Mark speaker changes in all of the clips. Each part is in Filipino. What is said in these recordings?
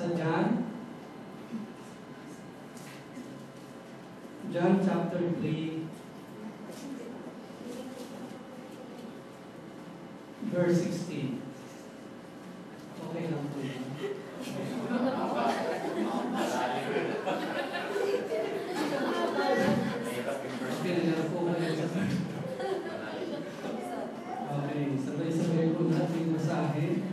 Speaker 1: Sa John chapter 3, verse 16. Okay lang po yun. Okay, sabay-sabay po natin yung masahe.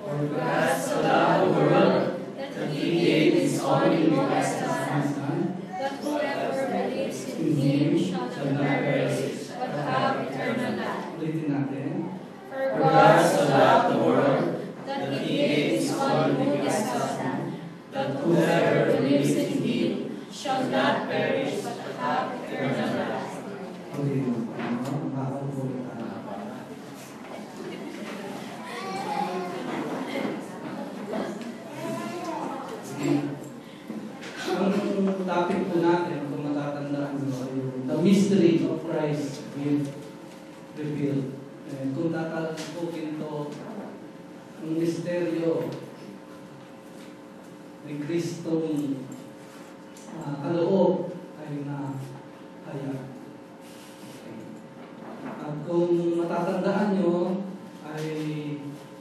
Speaker 1: For God so loved the world that He gave His only begotten Son,
Speaker 2: that whoever believes in Him shall not perish, but have eternal life.
Speaker 1: Ulitin natin.
Speaker 2: For God so loved the world that He gave His only begotten Son, that whoever believes in Him shall not perish, but have eternal life.
Speaker 1: Okay, makakapulot na. Ang topic po natin, kung matatandaan nyo, yung the mystery of Christ will revealed. Kung tatalpukin to, ang misteryo ni Kristong kaloob ay nahayag. Okay. At kung matatandaan nyo, ay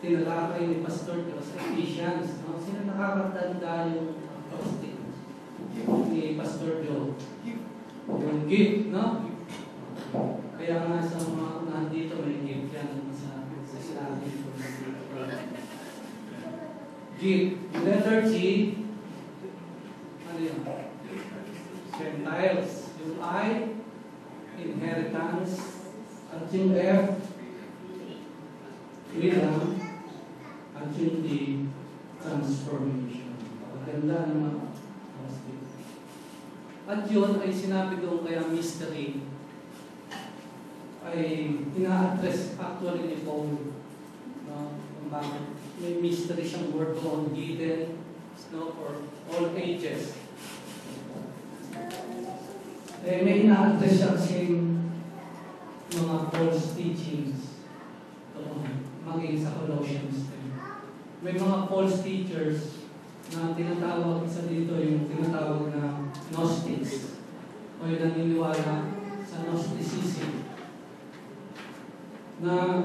Speaker 1: tinalakay ni Pastor Joe sa Ephesians. No? Sino nakakatanda yung acrostic ni Pastor Joe? Yung gift, no? Kaya nga sa mga nandito may gift yan sa sinabi ko. Gift. Letter G, ano yun? Gentiles. Yung I, inheritance. At yung F, freedom. At yung D, transformation. Maganda naman. At yun ay sinabi doon kaya mystery ay ina-address actually ni Paul. No? Kung bakit may mystery siyang word doon, hidden, no, for all ages. May ina-address siya kasing mga false teachings doon, maging sa Colossians 10. May mga false teachers na tinatawag, isa dito yung tinatawag na Gnostics o yung naniniwala sa Gnosticism na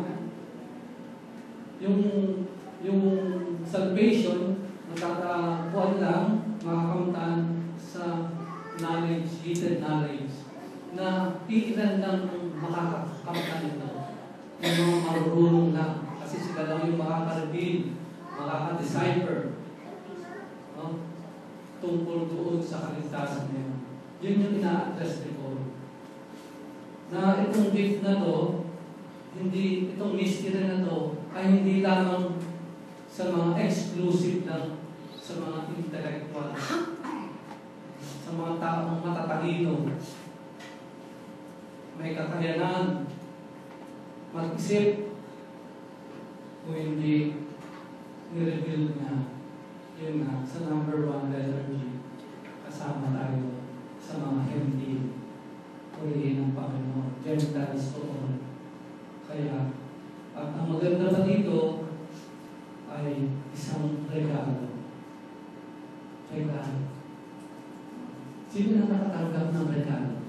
Speaker 1: yung salvation matatakuan lang, makakamtan sa knowledge, hidden knowledge na iilan lang makakakamtan nito yung mga marunong lang kasi sila lang yung makaka-reveal, makaka-decipher tungkol doon sa kaligtasan niya. Yun yung ina-address ni Paul. Na itong gift na to, hindi, itong mystery na to, ay hindi lamang sa mga exclusive lang, sa mga intellectual, sa mga taong matatalino, may kakayanan, mag-isip, kung hindi nireveal niya. Yun nga, sa number 1 letter G, kasama tayo sa mga hindi purihin ng Panginoon. Gentiles to all. Kaya, at ang maganda pa dito ay isang regalo. Regalo. Sino na nakatanggap ng regalo?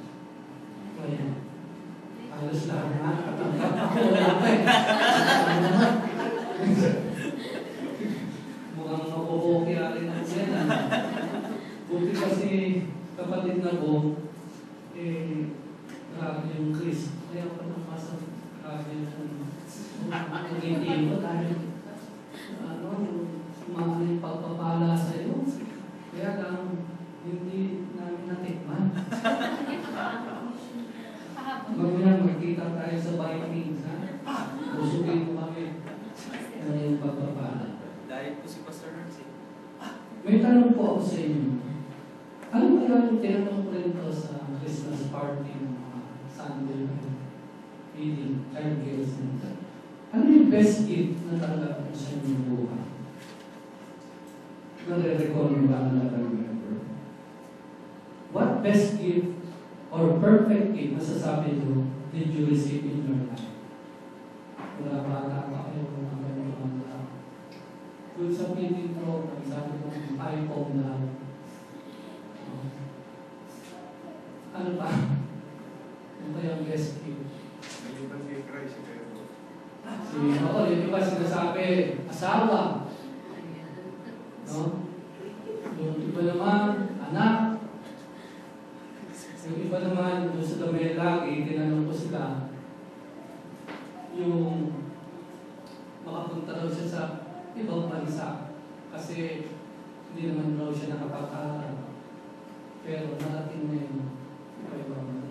Speaker 1: Kaya, halos lahat na nakatanggap. Ako wala pa eh. Mukhang makukukiya rin ako yan. Buti kasi kapatid na ko, grabe yung Chris. Kaya ako napasa, grabe yung naging mo dahil sumama yung pagpapala sa iyo. Kaya lang, hindi namin natikman. Mamaya magkita tayo sa Vikings, ha? Busugin mo kami. Ano yung pagpapala?
Speaker 3: Dahil po si Pastor Nancy.
Speaker 1: May tanong po ako sa inyo. Ano kaya yung tinanong ko rin ito sa Christmas party ng mga Sunday feeding, child care center? Ano yung best gift na tanggap mo sa inyong buhay? Nare-recall mo ba na remember? What best gift or perfect gift masasabi mo did you receive in your life? Wala bata pa kayo, mga ganito. Kung sa meeting ko, sabi ko, iPhone na. Ano pa? Ano pa yung best gift?
Speaker 4: Maliban kay Christ, pero
Speaker 1: Yung iba sinasabi, asawa. No? Yung iba naman, anak. Yung iba naman, doon sa dami lagi, tinanong ko sila, yung makapunta daw siya sa ibang bansa. Kasi hindi naman daw siya nakapag-aral. Pero narating na yun.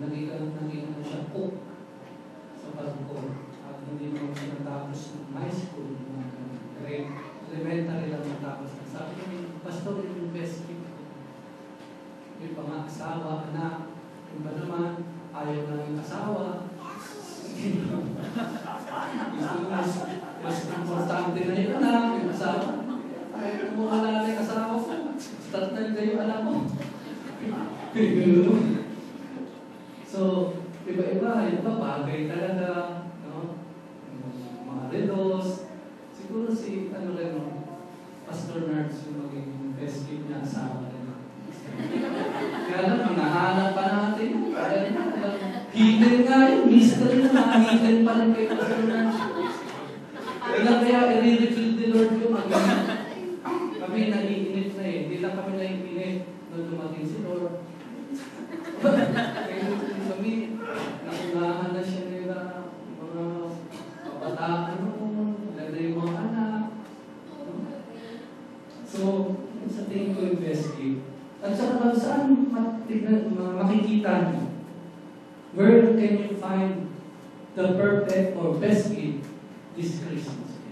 Speaker 1: Naging na siya cook sa pagko. At hindi naman siya natapos ng high school. Grade elementary lang natapos. Sabi ko, pastor, yung best gift ko. Yung pang-asawa, anak. Yung ba naman, ayaw na yung asawa. Mas importante na yung anak, yung asawa. Ayaw mo alala yung asawa ko. Start na kayo alam mo. So, iba-iba, yung iba bagay talaga, no? Yung mga redos. Siguro si, ano rin, no? Pastor Nerds yung magiging best gift niya, asawa rin. Kaya lang, hinahanap pa natin. Hidden nga yun, mystery na, hidden pa rin kay Pastor Nerds. Kaya i-reveal the Lord yung kami naiinit na eh. Hindi lang kami naiinit nung dumating si Lord. Kaya kami, nakunahan na siya nila, mga kabataan noon, ganda yung mga anak. So, sa tingin ko yung best gift. At saka saan makikita niyo? Where can you find the perfect or best gift this Christmas?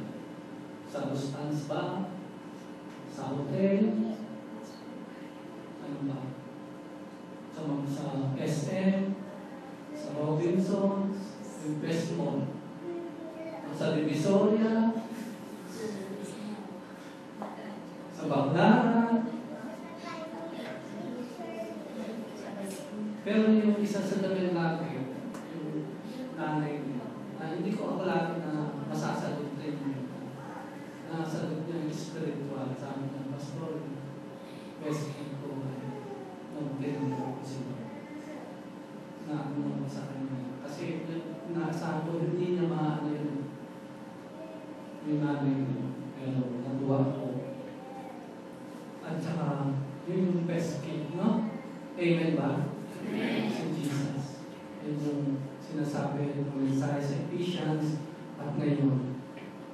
Speaker 1: Sa Bustans ba? Sa hotel? Ano ba? Sa SM? Sa Robinsons? Yung best mall? Sa Divisoria? Sa Baclaran? Pero yung isa sa dami lagi, yung nanay niya, hindi ko ako lagi na masasagot rin yun. Nasagot niya yung spiritual sa amin ng pastor. Best gift ko ay nung tinanong ko sila na ano sa kanya. Kasi naasahan ko, hindi niya maano yun yung nanay niya. Pero natuwa ko. At saka, yun yung best gift, no? Amen ba? Si Jesus. Yun yung sinasabi ng mensahe sa Ephesians at ngayon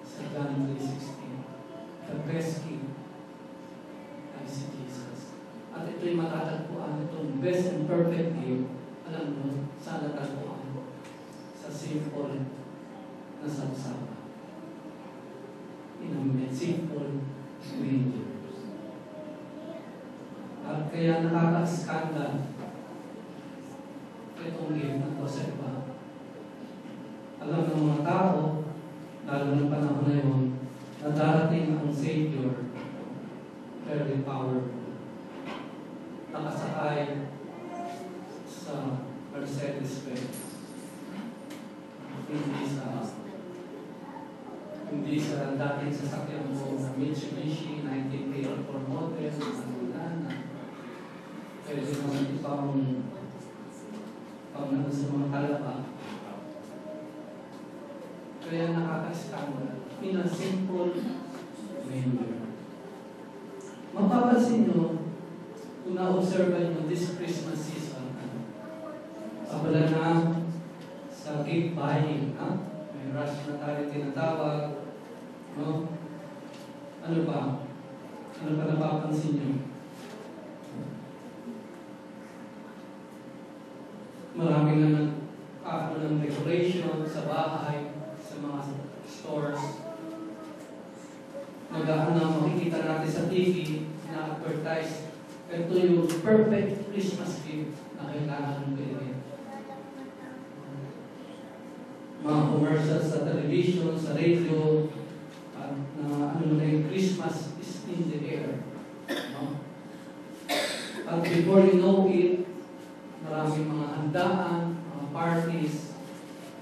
Speaker 1: sa John 3:16. The best gift ay si Jesus. At ito'y matatagpuan, itong best and perfect gift, alam mo, saan natagpuan? Sa simple na samsama. In a simple manger. At kaya nakaka-skandal itong gift ng Josepa. Alam ng mga tao, lalo ng panahon na yun, na darating ang Savior, very powerful. Nakasakay sa Mercedes-Benz. Hindi sa dating sasakyan mo na Mitsubishi 1984 model, pwede naman ipang naman sa mga kalaba. Kaya nakaka-skandal. In a simple manger. Mapapansin nyo, kung na-observe nyo this Christmas season, abala na sa gift buying, ha? May rush na tayo tinatawag, no? Ano pa? Ano pa napapansin nyo? Maraming na ng decoration sa bahay, sa mga stores. Makikita natin sa TV na advertise. Ito yung perfect Christmas gift na kailangan ng bilhin. Mga commercials sa television, sa radio, at na ano na yung Christmas is in the air. No? At before you know it, maraming mga handaan, mga parties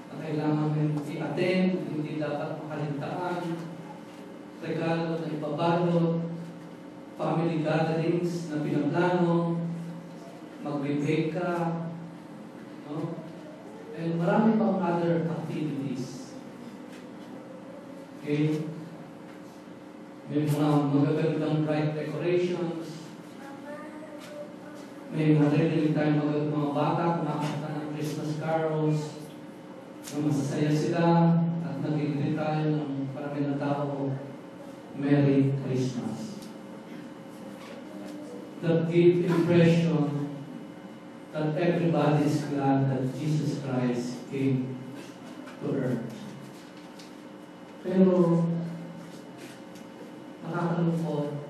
Speaker 1: na kailangan i-attend, hindi dapat makalintaan. regalo na ipabalot, family gatherings na pinaplano, mag-bake ka, no? And marami pang other activities. Okay? May mga magagandang bright decorations. May maririnig tayo mga bata kumakanta ng Christmas carols. Na masasaya sila at nagigilid tayo ng parami ng tao. Merry Christmas. That give impression that everybody is glad that Jesus Christ came to earth. Pero nakakalungkot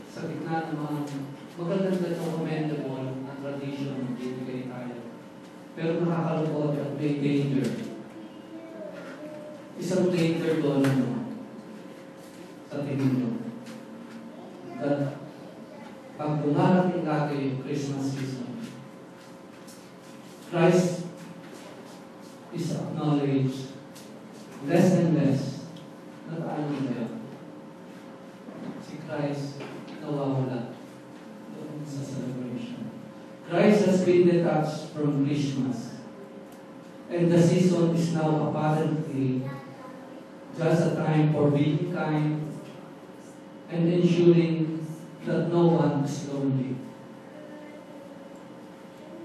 Speaker 1: sa gitna ng mga magaganda at commendable na tradition na bibigay tayo. Pero nakakalungkot at may danger. Isang danger doon sa tingin nyo. That pag dumarating natin yung Christmas season, Christ is acknowledged less and less. Nataan nyo na si Christ nawawala doon sa celebration. Christ has been detached from Christmas. And the season is now apparently just a time for being kind and ensuring that no one is lonely.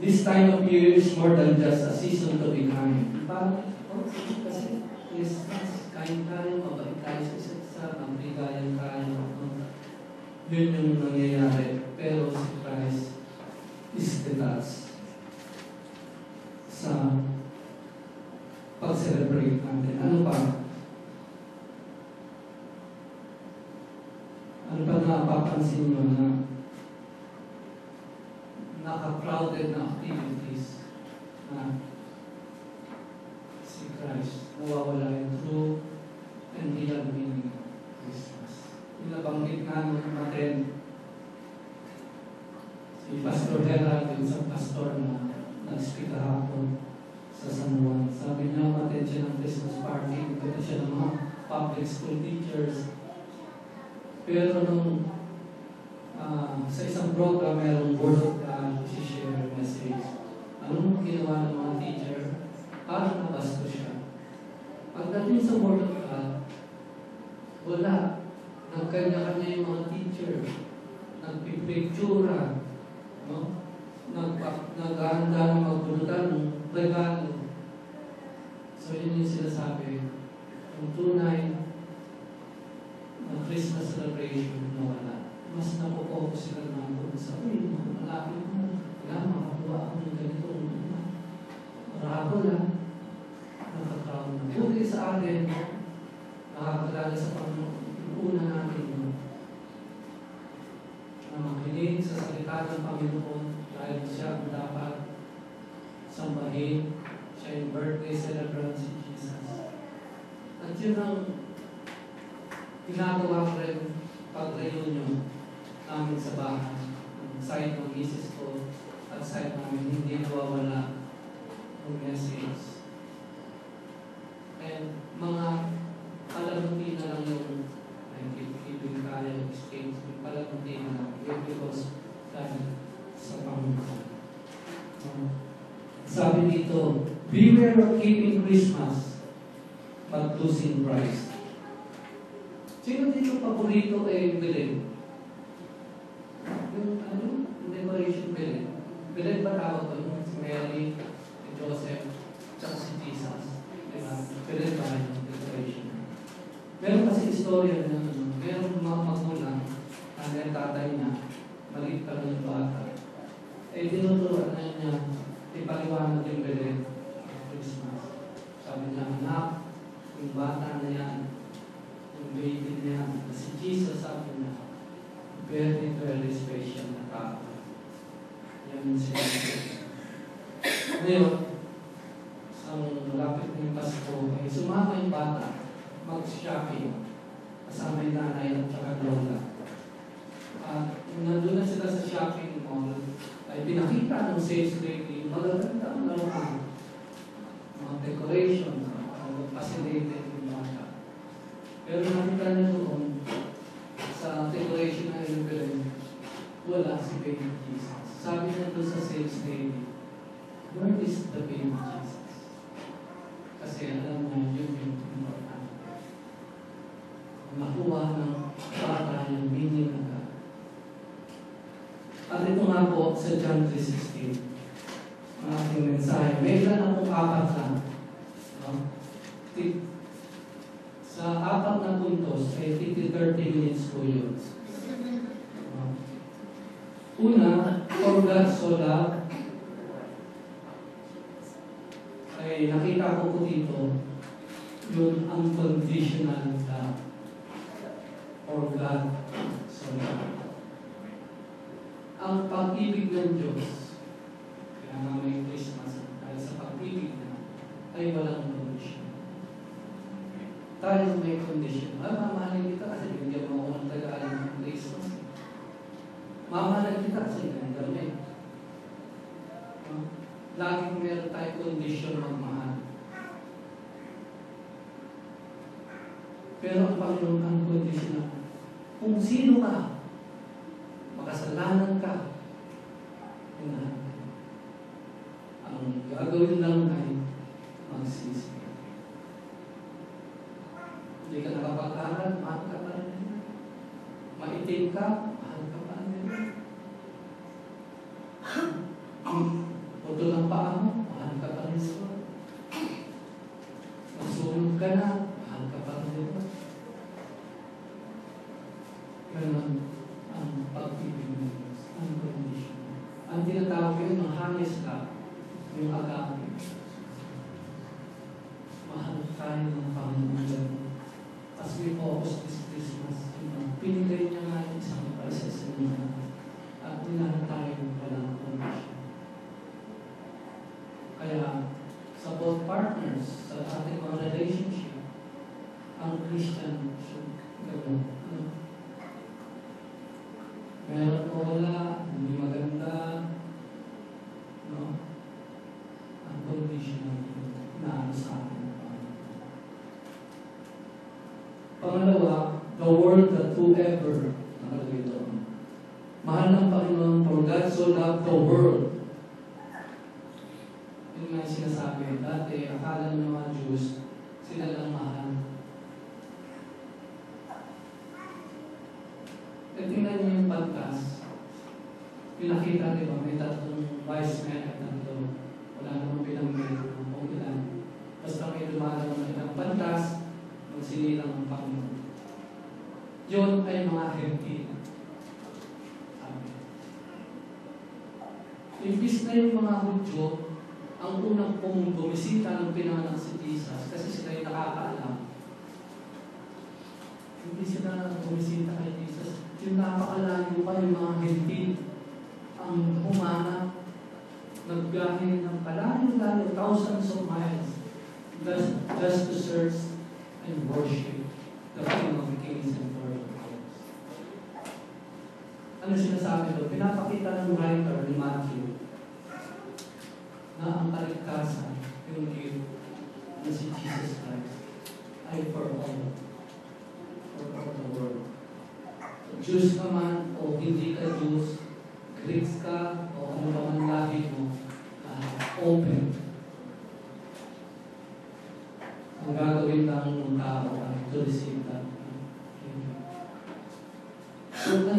Speaker 1: This time of year is more than just a season to be kind. Parang, kasi Christmas, kind tayo, mabait tayo sa isa't isa, magbigayan tayo. Yun yung nangyayari. Pero si Christ is detached sa pag-celebrate natin. Ano pa? Ano pa napapansin nyo na naka-crowded na activities na si Christ nawawala yung true and real meaning of Christmas. Nabanggit nga natin si Pastor Gerald, yung isang pastor na nag-speak kahapon sa San Juan. Sabi niya, umattend siya ng Christmas party, ito siya ng mga public school teachers. Pero nung sa isang program, mayroong word of God, share message. Anong ginawa ng mga teacher? Parang nabasto siya. Pagdating sa word of God, wala. Nagkanya-kanya yung mga teacher. Nagpipictura. No? Naghahanda ng magbulutan ng regalo. So yun yung sinasabi. Yung tunay na Christmas celebration na wala. Mas napopokus sila naman doon sa malapit mo. Kailangan makakuha ako ng ganitong rahapon lang. Nakakrown na. Buti sa atin, nakakilala sa Panginoon. Una natin na makinig sa salita ng Panginoon dahil siya ang dapat sambahin. Siya yung birthday celebrant si Jesus. At yun ang ginagawa ko rin pag-reunion namin sa bahay. Ang side ng misis ko at side namin hindi nawawala ng message. And mga palamuti na lang yung keeping tayo exchange. Palamuti na lang. Because dahil sa Panginoon. Sabi dito, beware of keeping Christmas but losing Christ. Sino dito paborito ay Belen? Yung decoration Belen. Belen ba tawag ko? Si Mary, si Joseph, tsaka si Jesus. Diba? Belen ba yung decoration? Meron kasi istorya na meron mga magulang na tatay niya, maliit pa ng bata. Eh, tinuturuan na niya, ipaliwanag yung Belen Christmas. Sabi niya, anak, yung bata na yan, yung baby niya, si Jesus, sabi niya, very, very special na tao. Yan yung sinabi. Ngayon, ang malapit ng Pasko, ay sumama yung bata, mag-shopping, kasama yung nanay at saka lola. At nandun na sila sa shopping mall, ay pinakita ng sales lady, magaganda ang laruan, mga decoration, fascinated yung bata. Pero nakita niyo doon, wala si baby Jesus. Sabi niya doon sa sales lady, where is the baby Jesus? Kasi alam niya, yun yung importante. Nakuha ng bata yung meaning ng God. At ito nga po sa John 3:16, ang ating mensahe. May ilan akong apat lang. No? Sa apat na puntos ay 30 minutes po yun. Una, for God so loved, ay nakita ko po dito yung unconditional love. For God so loved. Ang pag-ibig ng Diyos, kaya nga may Christmas, dahil sa pag-ibig na, ay walang condition. Tayo may condition. Mamahalin kita kasi bigyan mo ako ng tagaan ng Christmas. Mamahalin kita kasi ganyan kami. Laging meron tayong condition magmahal. Pero ang Panginoon ang condition na kung sino ka, makasalanan ka, inahan ka. Ang gagawin lang ay magsisi. Hindi ka nakapag-aral, mahal ka pa rin nila. Maitim ka, mahal ka pa rin nila. Puto ng paa mo, mahal ka pa rin nila. Masunog ka na, mahal ka pa rin nila. Ganon ang pag-ibig ng Diyos, ang condition. Ang tinatawag yun ng hangis ka, yung agape. Mahal tayo ng Panginoon. As we focus this Christmas, pinigay niya nga yung isang process niya at nilahat tayo walang condition. Kaya sa both partners, sa ating mga relationship, ang Christian should gano'n. Meron o wala, hindi maganda, no? Ang condition na sa atin. Pangalawa, the world that whoever, nakalagay doon. Mahal ng Panginoon, for God so loved the world. Yun nga yung sinasabi. Dati, akala ng mga Jews, sila lang mahal. E tingnan niyo yung pagkas. Pinakita, di ba? May tatlong wise men at tatlo. Wala namang pinamili kung ilan. Basta may dumalaw na ilang pantas, magsinilang ang Panginoon. Yun ay mga hentil. Sabi. Imbis na yung mga Hudyo, ang unang pong bumisita ng pinanganak si Jesus, kasi sila yung nakakaalam. Hindi sila bumisita kay Jesus. Yung napakalayo pa yung mga hentil. Ang humanap, nagbiyahe ng kalayo-layo, thousands of miles, just to search and worship the King of Kings and Lord of Lords. Ano sinasabi doon? Pinapakita ng writer ni Matthew na ang kaligtasan, yung gift na si Jesus Christ, ay for all the world. Jews ka man o hindi ka Jews, Greeks ka o ano ba man lahi mo, open. Ang gagawin lang ng tao ay to receive that. So,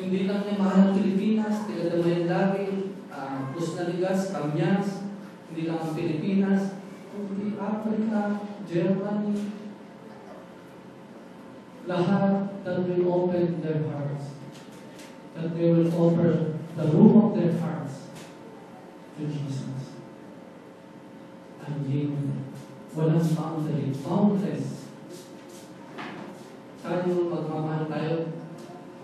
Speaker 1: hindi lang niya mahal ng Pilipinas, tigadamay lagi, Pusnaligas, Kamyas, hindi lang ang Pilipinas, kundi Africa, Germany, lahat that will open their hearts, that they will offer the room of their hearts to Jesus. Unlimited. Walang boundary. Boundless. Tayo magmamahal tayo.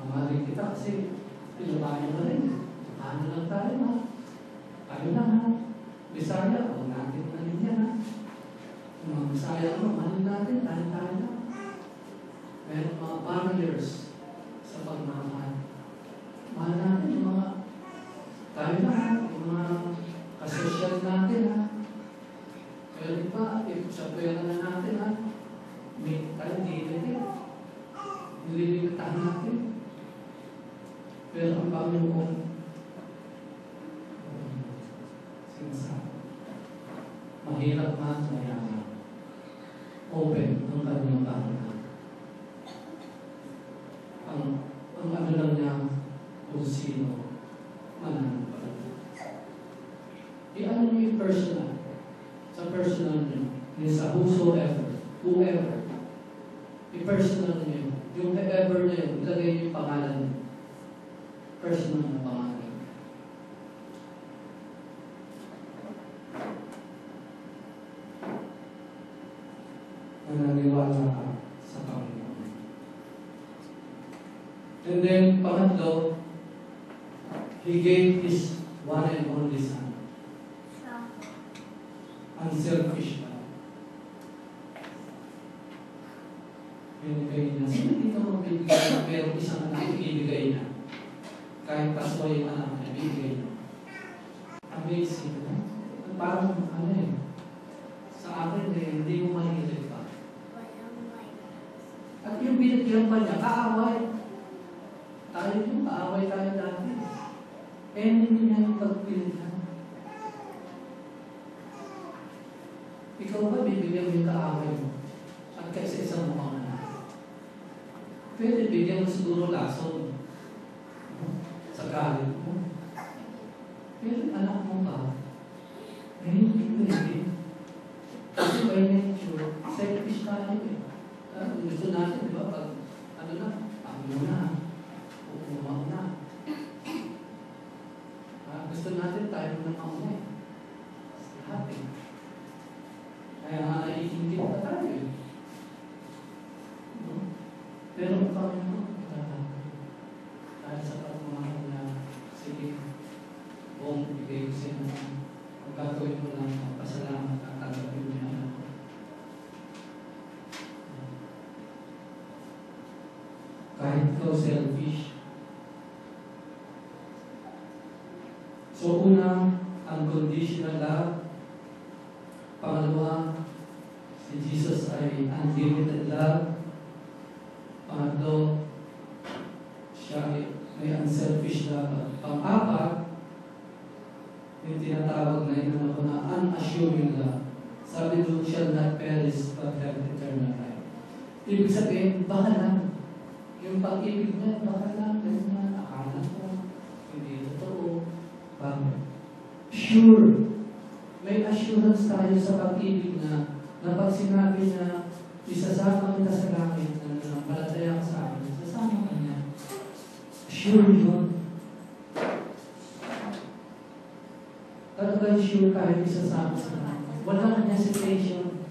Speaker 1: Mamahalin kita kasi pinubayan na rin. Ano lang tayo ha? Tayo lang ha? Bisaya, huwag natin na rin yan ha? Yung mga Bisaya mo, mahalin natin. Tayo lang. Meron mga barriers sa pagmamahal. Mahal natin yung mga tayo lang ha? Yung mga kasosyal natin ha? Pero pa, sa pwera na natin ha, may tayo dito. Nililimitahan natin. ang Panginoon sinasabi. Mahirap man, mayaman. Open ang kanyang tahanan. Ang ano lang niya kung sino mananampalataya. I-ano niyo yung personal. Sa personal niyo. Yung sa whoever. I-personal niyo. Yung whoever niyo, ilagay niyo yung pangalan niyo. Personal na pangalan. Nananiwala ka sa Panginoon. And then, pangatlo, He gave His one and only Son. Unselfish love. Binigay niya. Sino dito magbibigay na merong isang anak ibigay na? Kahit pasoy na anak, ibigay na. Amazing. Parang ano sa akin hindi mo mahilig pa. At yung binigyan pa niya, kaaway. Tayo yung kaaway tayo dati. Hindi niya yung pagpilitan. Ikaw ba bibigyan mo yung kaaway mo? At kaysa isang mukhang anak. Pwede bigyan mo siguro lason. Sa galit mo. Pero anak mo ba? Hindi pwede. Kasi by nature, selfish tayo eh. Gusto natin, di ba? Pag ano na, pag na. Umumaw na. Gusto natin tayo na mauna eh. Lahat eh. Kaya nga naiingit pa tayo eh. Pero ang Panginoon, dahil sa pagmamahal na, sige, buong ibigay ko siya na ang gagawin mo lang, pasalamat at tagapin mo yung anak ko. Kahit ikaw selfish. So una, unconditional love. Pangalawa, si Jesus ay unlimited love. Pangatlo, siya ay may unselfish love. Pang-apat, yung tinatawag na yun ako na unassuming love. Sabi doon, shall not perish but have eternal life. Ibig sabihin, baka lang. Yung pag-ibig niya, baka lang. Ganyan, akala ko, hindi totoo. Bakit? Sure. May assurance tayo sa pag-ibig na pag sinabi na isasama kita sa langit na nanampalataya ka sa akin, isasama ka niya. Sure yun. Talagang sure kahit isasama sa langit. Wala kang hesitation.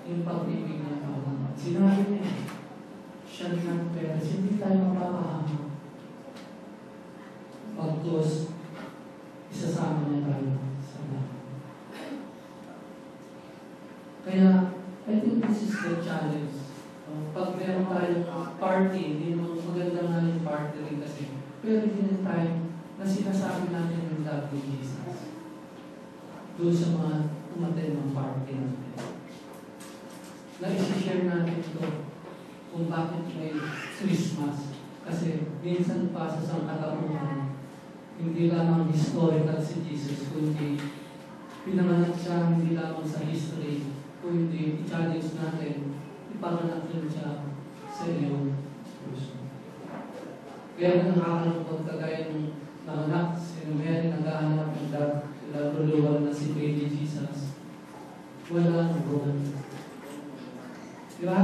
Speaker 1: Yung pag-ibig niya pa. Sinabi niya, siya ng pera, hindi tayo mapapahama. Pagkos, isasama niya tayo sa langit. Kaya, I think this is the challenge. Pag meron tayong party, hindi mo maganda nga yung party rin kasi. Pero hindi tayo na sinasabi natin yung love ni Jesus. Doon sa mga umaten ng party natin. Na-share natin ito kung bakit may Christmas. Kasi minsan pa sa sangkatauhan, hindi lamang historical si Jesus, kundi pinanganak siya hindi lamang sa history, kundi i-challenge natin, ipanganak rin siya sa iyong puso. Kaya nakakalungkot kagaya ng nanganak, si Mary naghahanap ng laguluhan na si Baby Jesus. Wala nang buwan. Diba?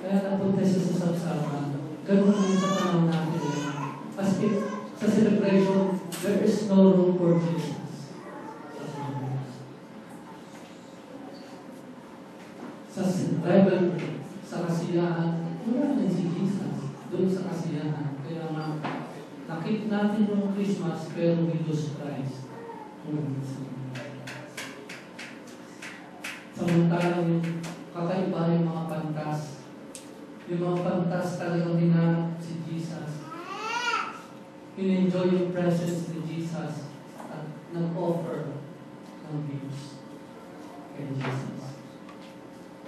Speaker 1: Kaya napunta siya sa sapsapan. Ganun din sa panahon natin. As if, sa celebration, there is no room for Jesus. Sa rivalry, sa kasiyahan, wala rin si Jesus. Doon sa kasiyahan. Kaya nga, nakita natin yung Christmas, pero we lose Christ. Samantalang kakaiba yung mga pantas. Yung mga pantas talagang hinanap si Jesus. In-enjoy yung presence ni Jesus at nag-offer ng gifts kay Jesus.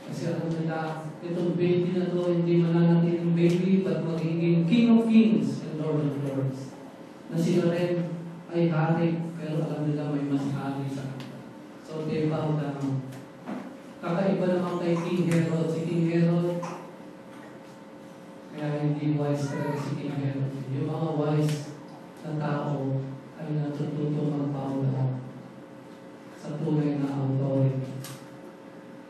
Speaker 1: Kasi alam nila, itong baby na to, hindi mananatiling baby, but magiging King of Kings Lord of Lords. Na sila rin ay hari, pero alam nila may mas hari sa kanila. So they bow down. Kakaiba naman kay King Herod. Si King Herod, kaya hindi wise talaga si King Herod. Yung mga wise na tao ay natututo mag-bow down sa tunay na authority,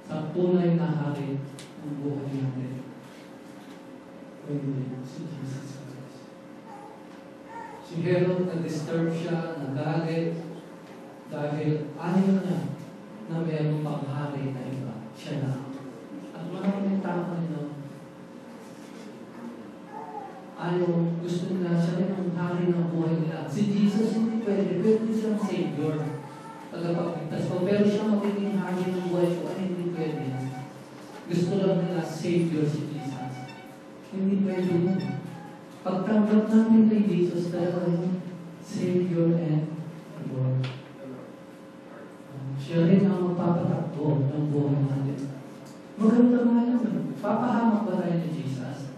Speaker 1: sa tunay na hari ng buhay natin. Kundi si Jesus Christ. Si Herod na-disturb siya, nagalit, dahil ayaw niya na mayroong pang hari na iba. Siya na. At maraming tao nila, ayaw, gusto nila siya rin ang hari ng buhay nila. Si Jesus hindi pwede siyang Savior. Tagapagligtas ko, pero siya magiging hari ng buhay ko, ay hindi pwede. Gusto lang nila Savior si Jesus. Hindi pwede yun. Pagtanggap namin kay Jesus dahil ay Savior and Lord. Siya rin ang magpapatakbo ng buhay natin. Maganda nga yun. Papahamak ba tayo ni Jesus?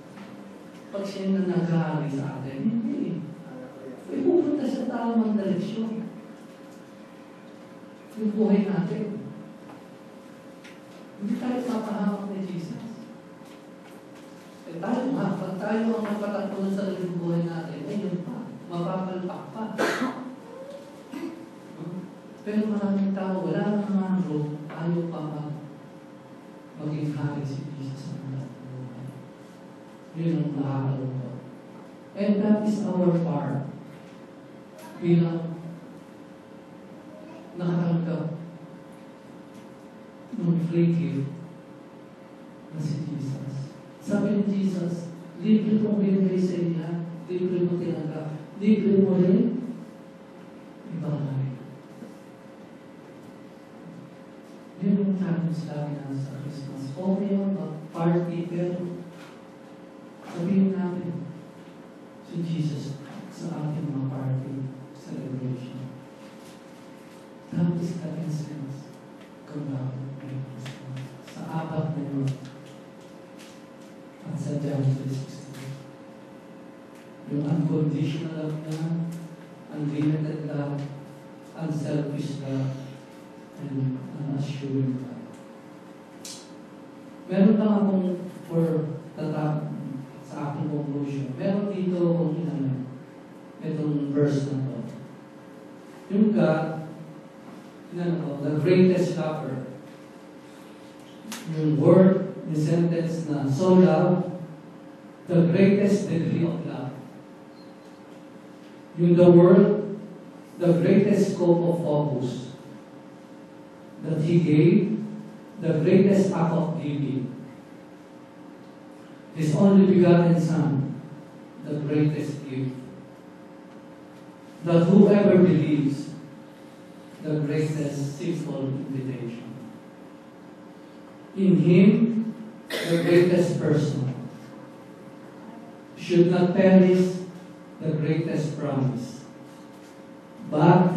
Speaker 1: Pag siya na naghahari sa atin, hindi. May pupunta sa tamang direksyon. Yung buhay natin. Hindi tayo papahamak ni Jesus. Tayo nga, pag tayo ang magpatakbo ng sariling buhay natin, ayun pa, mapapalpak pa. Pero maraming tao, wala nang mangro, ayaw pa maging hari si Jesus sa mga buhay. Yun ang nakakalungkot. And that is our part bilang nakatanggap ng free gift na si Jesus. Sabi ni Jesus, libre kong binigay sa inyo, libre mo tinanggap, libre mo rin, ibang hari. Yun yung challenge lagi na sa Christmas. Okay yun, party, pero sabihin natin si Jesus sa ating mga party celebration. That is the essence kung bakit may Christmas. Sa apat na yun, at sa John 3:16. Yung unconditional love na, unlimited love, unselfish love, and assuring God. Meron lang akong for tatap sa aking conclusion. Meron dito kung itong verse na to. Yung God, the greatest lover. Yung word, the sentence na so love, the greatest degree of love. Yung the world, the greatest scope of focus. That He gave the greatest act of giving. His only begotten Son, the greatest gift. That whoever believes, the greatest simple invitation. In Him, the greatest person, should not perish, the greatest promise, but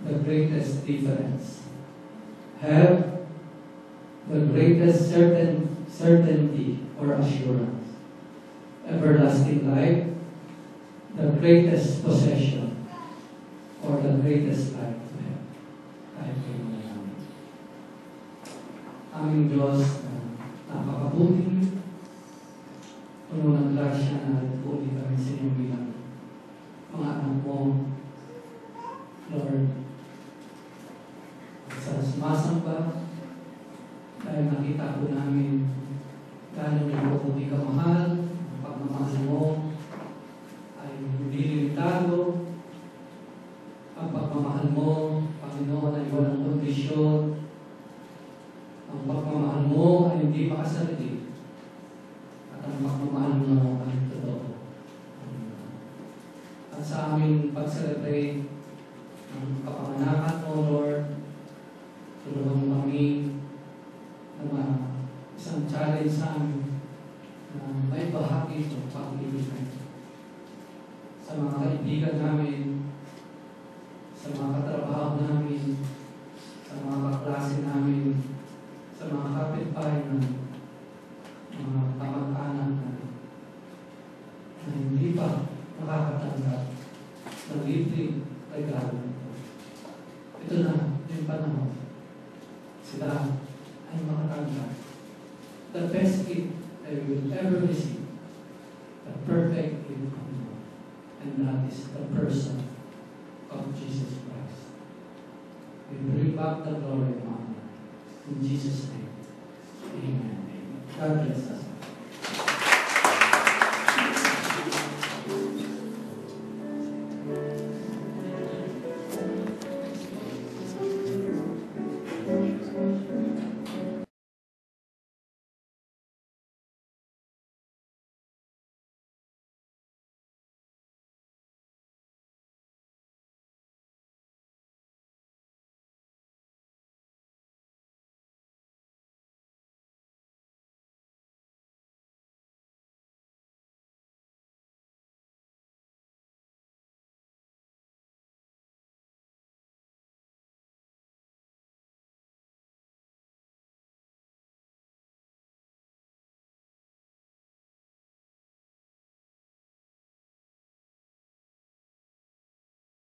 Speaker 1: the greatest difference. Have the greatest certainty or assurance. Everlasting life, the greatest possession, or the greatest life to have. Tayo kayo namin. Aming Diyos na napakabuti, puno ng grasya na nagpuli kami sa inyo bilang mga anak mo, Lord. Sa sumasamba, dahil nakita ko namin gano'n yung mabuti ka mahal, ang pagmamahal mo ay hindi limitado, ang pagmamahal mo, Panginoon, ay walang kondisyon, ang pagmamahal mo ay hindi makasarili, at ang pagmamahal mo ay totoo. At sa aming pag-celebrate ng kapanganakan mo, Lord, tulungan mo kami na isang challenge sa amin na may bahagi ito pag-ibig sa mga kaibigan namin, sa mga katrabaho namin, sa mga kaklase namin, sa mga kapitbahay namin, mga kamag-anak namin, na hindi pa libreng regalo nito. Ito na yung panahon. Sila ay makatanggap the best gift that we will ever receive, the perfect gift of God. And that is the person of Jesus Christ. We bring back the glory and honor. In Jesus' name, amen. God bless us.